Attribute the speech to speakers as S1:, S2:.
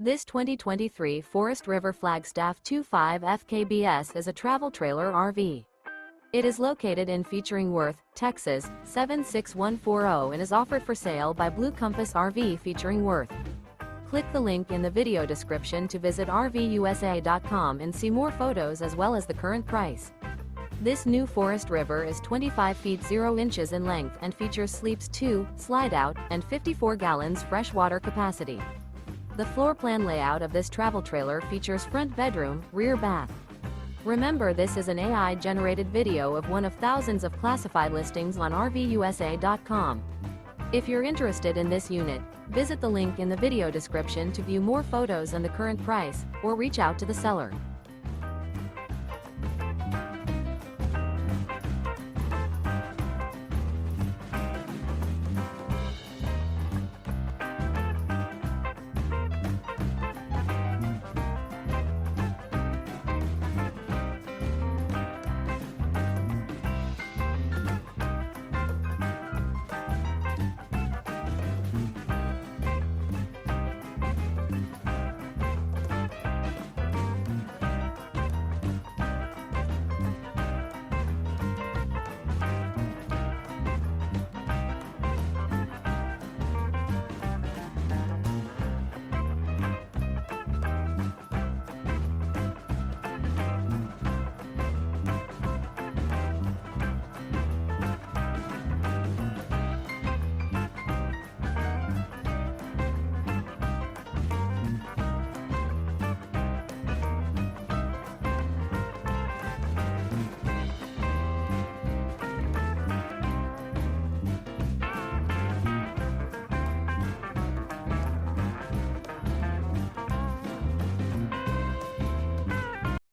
S1: This 2023 Forest River Flagstaff 25 FKBS is a travel trailer RV. It is located in Featuring Worth, Texas, 76140 and is offered for sale by Blue Compass RV Featuring Worth. Click the link in the video description to visit RVUSA.com and see more photos as well as the current price. This new Forest River is 25 feet 0 inches in length and features sleeps 2, slide-out, and 54 gallons freshwater capacity. The floor plan layout of this travel trailer features front bedroom, rear bath. Remember, this is an AI-generated video of one of thousands of classified listings on RVUSA.com. If you're interested in this unit, visit the link in the video description to view more photos and the current price, or reach out to the seller.